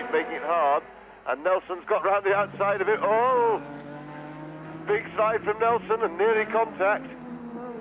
inside, making it hard. And Nelson's got round the outside of it. Oh! Big slide from Nelson and nearly contact.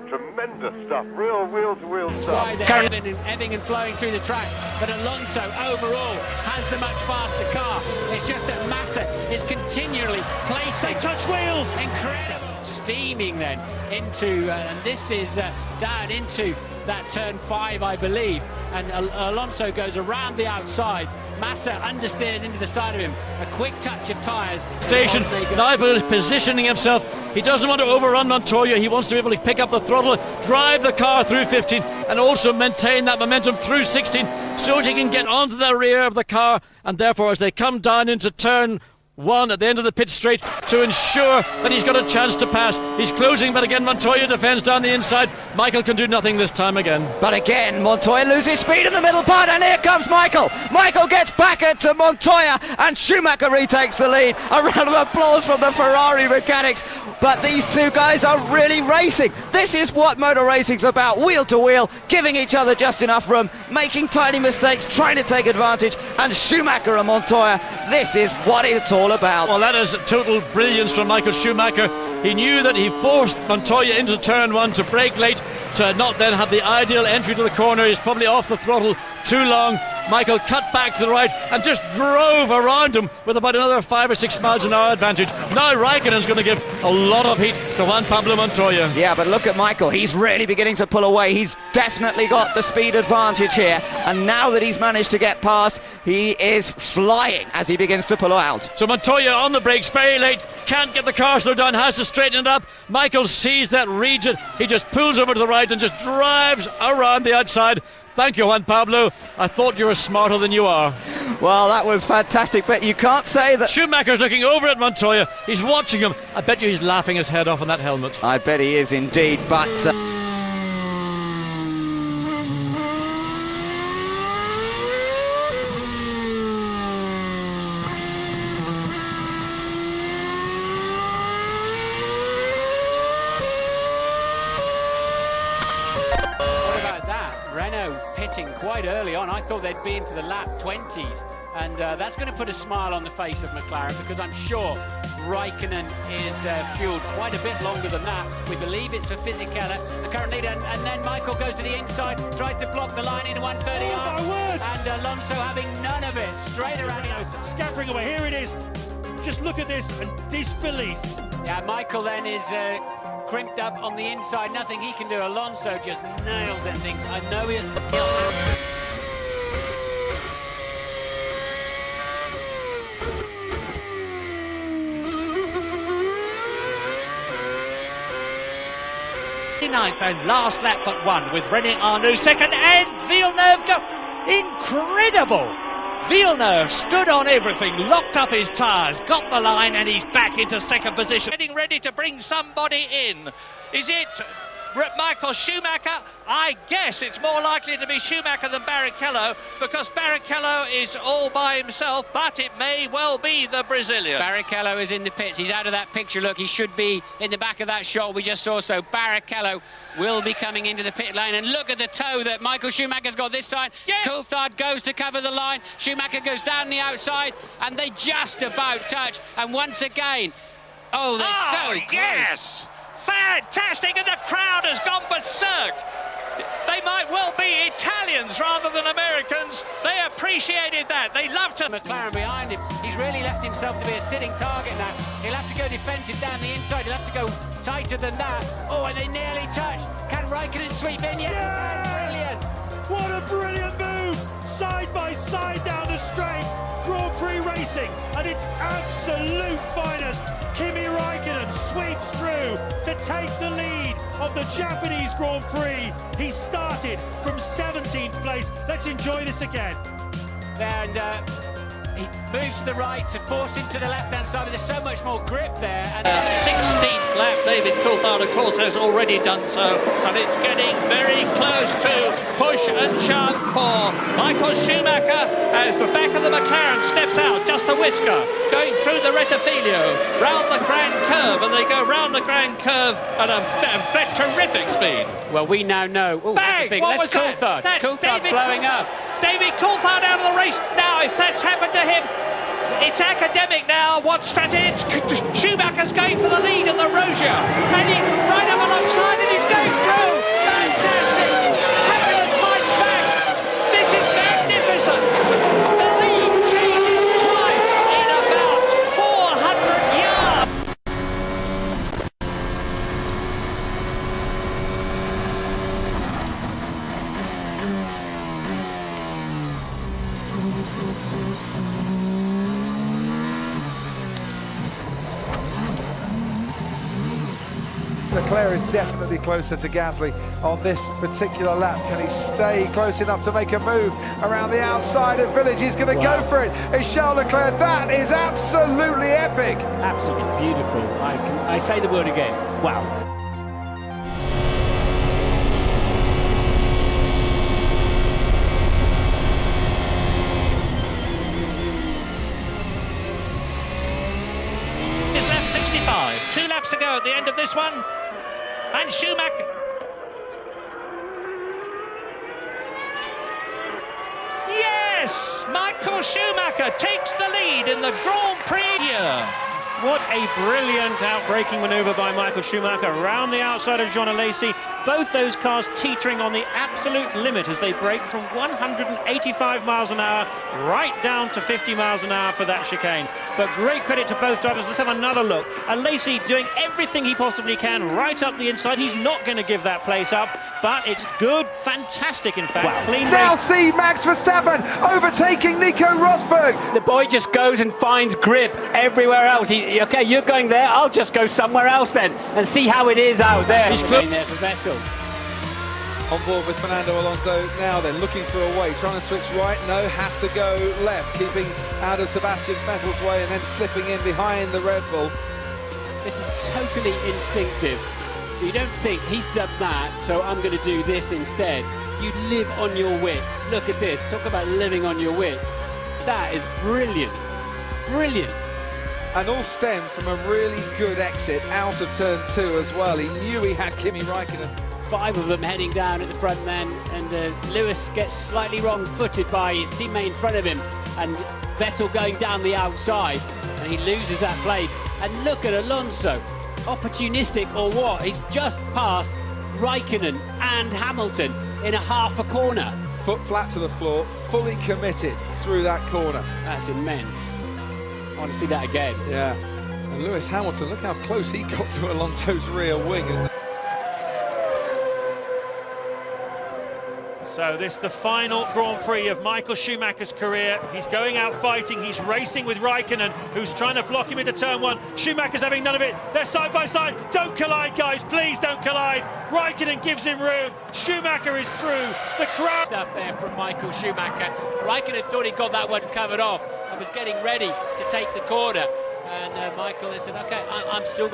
Tremendous stuff, real wheel-to-wheel stuff. Currently ebbing and flowing through the track, but Alonso overall has the much faster car. It's just that Massa is continually placing. They touch wheels! Incredible. Steaming then into, and this is down into that turn 5, I believe. And Alonso goes around the outside. Massa understeers into the side of him. A quick touch of tyres. Station, now positioning himself. He doesn't want to overrun Montoya. He wants to be able to pick up the throttle, drive the car through 15, and also maintain that momentum through 16, so that he can get onto the rear of the car, and therefore as they come down into turn 1 at the end of the pit straight to ensure that he's got a chance to pass. He's closing, but again Montoya defends down the inside. Michael can do nothing this time again. But again, Montoya loses speed in the middle part, and here comes Michael. Michael gets back into Montoya, and Schumacher retakes the lead. A round of applause from the Ferrari mechanics. But these two guys are really racing. This is what motor racing's about, wheel to wheel, giving each other just enough room, making tiny mistakes, trying to take advantage, and Schumacher and Montoya, this is what it's all about. Well, that is total brilliance from Michael Schumacher. He knew that he forced Montoya into turn 1 to brake late, to not then have the ideal entry to the corner. He's probably off the throttle too long. Michael cut back to the right and just drove around him with about another 5 or 6 miles an hour advantage. Now Raikkonen's going to give a lot of heat to Juan Pablo Montoya. Yeah, but look at Michael. He's really beginning to pull away. He's definitely got the speed advantage here. And now that he's managed to get past, he is flying as he begins to pull out. So Montoya on the brakes very late. Can't get the car slowed down, has to straighten it up. Michael sees that, reads it. He just pulls over to the right and just drives around the outside. Thank you, Juan Pablo. I thought you were smarter than you are. Well, that was fantastic, but you can't say that... Schumacher's looking over at Montoya. He's watching him. I bet you he's laughing his head off on that helmet. I bet he is indeed, but... pitting quite early on. I thought they'd be into the lap 20s, and that's going to put a smile on the face of McLaren, because I'm sure Raikkonen is fueled quite a bit longer than that. We believe it's for Fisichella, the current leader, and then Michael goes to the inside, tries to block the line into 130, and Alonso having none of it, straight around the outside. Scampering away, here it is. Just look at this and disbelief. Yeah, Michael then is crimped up on the inside, nothing he can do. Alonso just nails and things. I know he'll have to. 29th and last lap but one, with René Arnoux second, and Villeneuve go. Incredible! Villeneuve stood on everything, locked up his tyres, got the line, and he's back into second position. Getting ready to bring somebody in. Is it Michael Schumacher? I guess it's more likely to be Schumacher than Barrichello, because Barrichello is all by himself, but it may well be the Brazilian. Barrichello is in the pits. He's out of that picture. Look, he should be in the back of that shot we just saw. So Barrichello will be coming into the pit lane. And look at the toe that Michael Schumacher's got this side. Yeah. Coulthard goes to cover the line. Schumacher goes down the outside, and they just about touch. And once again, oh, they're so close. Yes! Fantastic, and the crowd has gone berserk. They might well be Italians rather than Americans. They appreciated that. They loved to... McLaren behind him. He's really left himself to be a sitting target now. He'll have to go defensive down the inside. He'll have to go tighter than that. Oh, and they nearly touched. Can Raikkonen sweep in? Yes, brilliant. What a brilliant move! Side by side down the straight. Grand Prix racing at its absolute finest. Kimi Raikkonen sweeps through to take the lead of the Japanese Grand Prix. He started from 17th place. Let's enjoy this again. And he moves to the right to force him to the left-hand side, but there's so much more grip there. And 16th lap, David Coulthard, of course, has already done so, and it's getting very close to push and shove for Michael Schumacher as the back of the McLaren steps out, just a whisker, going through the Rettifilio, round the Grand Curve, and they go round the Grand Curve at a terrific speed. Well, we now know. Ooh, bang! that's What was Coulthard. that? That's Coulthard David blowing up. David Coulthard out of the race. Now if that's happened to him, it's academic now. What strategy? Schumacher's going for the lead at the Rozier. Heading right up alongside and he's going through. Fantastic. Hakkinen fights back. This is magnificent. The lead changes twice in about 400 yards. Leclerc is definitely closer to Gasly on this particular lap. Can he stay close enough to make a move around the outside of Village? He's going to go for it. It's Charles Leclerc. That is absolutely epic. Absolutely beautiful. I say the word again. Wow. It's lap 65. 2 laps to go at the end of this one. And Schumacher. Yes! Michael Schumacher takes the lead in the Grand Prix here. What a brilliant outbraking manoeuvre by Michael Schumacher around the outside of Jean Alesi. Both those cars teetering on the absolute limit as they brake from 185 miles an hour right down to 50 miles an hour for that chicane. But great credit to both drivers. Let's have another look. Alesi doing everything he possibly can right up the inside. He's not going to give that place up, but it's good, fantastic in fact. Wow. Clean Now race. see Max Verstappen overtaking Nico Rosberg. The boy just goes and finds grip everywhere else. Okay, you're going there, I'll just go somewhere else then and see how it is out there. He's going there for Vettel. On board with Fernando Alonso now then, looking for a way, trying to switch right, no, has to go left, keeping out of Sebastian Vettel's way and then slipping in behind the Red Bull. This is totally instinctive. You don't think he's done that, so I'm going to do this instead. You live on your wits. Look at this, talk about living on your wits. That is brilliant, brilliant. And all stemmed from a really good exit out of turn 2 as well. He knew he had Kimi Räikkönen. 5 of them heading down at the front then, and Lewis gets slightly wrong-footed by his teammate in front of him, and Vettel going down the outside, and he loses that place. And look at Alonso, opportunistic or what? He's just passed Räikkönen and Hamilton in a half a corner. Foot flat to the floor, fully committed through that corner. That's immense. I want to see that again. Yeah, and Lewis Hamilton, look how close he got to Alonso's rear wing as So this is the final Grand Prix of Michael Schumacher's career. He's going out fighting, he's racing with Räikkönen, who's trying to block him into turn 1. Schumacher's having none of it. They're side by side. Don't collide, guys, please don't collide. Räikkönen gives him room. Schumacher is through. The crowd. Stuff there from Michael Schumacher. Räikkönen thought he got that one covered off and was getting ready to take the corner. And Michael has said, okay, I've still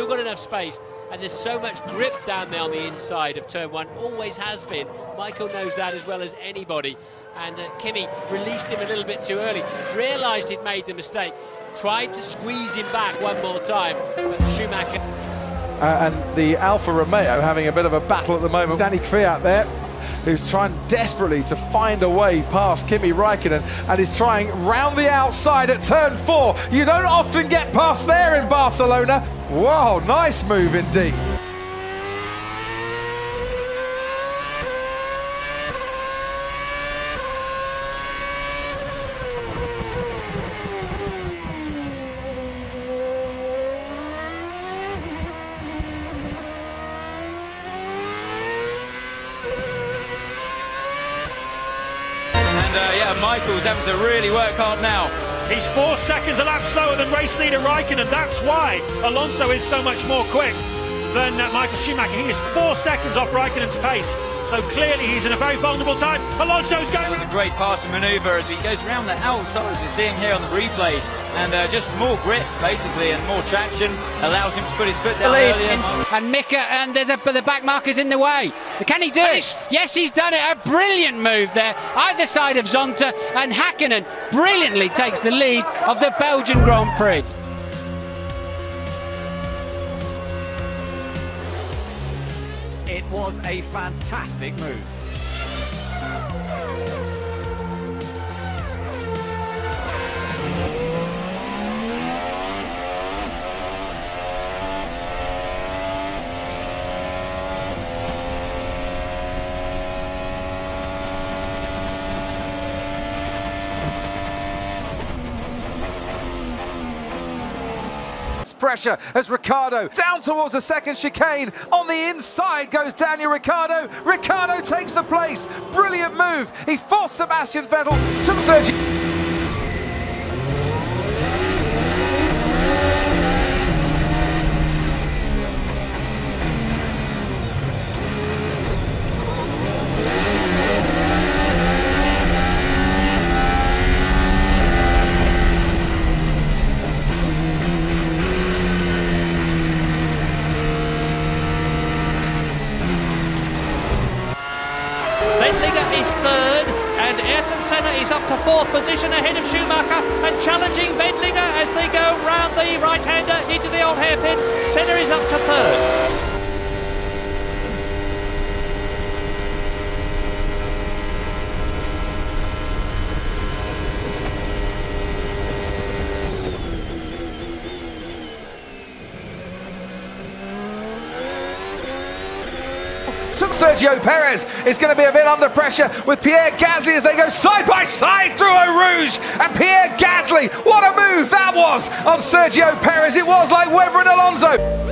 got enough space. And there's so much grip down there on the inside of turn 1, always has been. Michael knows that as well as anybody. And Kimi released him a little bit too early, realised he'd made the mistake, tried to squeeze him back one more time, but Schumacher. And the Alfa Romeo having a bit of a battle at the moment. Danny Kvyat there, who's trying desperately to find a way past Kimi Räikkönen and is trying round the outside at turn 4. You don't often get past there in Barcelona. Wow, nice move indeed. Yeah, Michael's having to really work hard now. He's 4 seconds a lap slower than race leader Räikkönen. That's why Alonso is so much more quick than Michael Schumacher. He is 4 seconds off Räikkönen's pace. So clearly he's in a very vulnerable time. Alonso's going with a great passing manoeuvre as he goes around the outside, as we're seeing here on the replay. And just more grip, basically, and more traction allows him to put his foot down earlier. And Mika, and the back marker's in the way. Can he do it? Yes, he's done it. A brilliant move there, either side of Zonta, and Hakkinen brilliantly takes the lead of the Belgian Grand Prix. It was a fantastic move. pressure as Ricciardo down towards the second chicane. On the inside goes Daniel Ricciardo. Ricciardo takes the place. Brilliant move. He forced Sebastian Vettel. Took Sergio. Is third, and Ayrton Senna is up to fourth position ahead of Schumacher and challenging Wendlinger as they go round the right-hander into the old hairpin. Senna is up to third. Took Sergio Perez is going to be a bit under pressure with Pierre Gasly as they go side by side through Eau Rouge. And Pierre Gasly, what a move that was on Sergio Perez. It was like Webber and Alonso.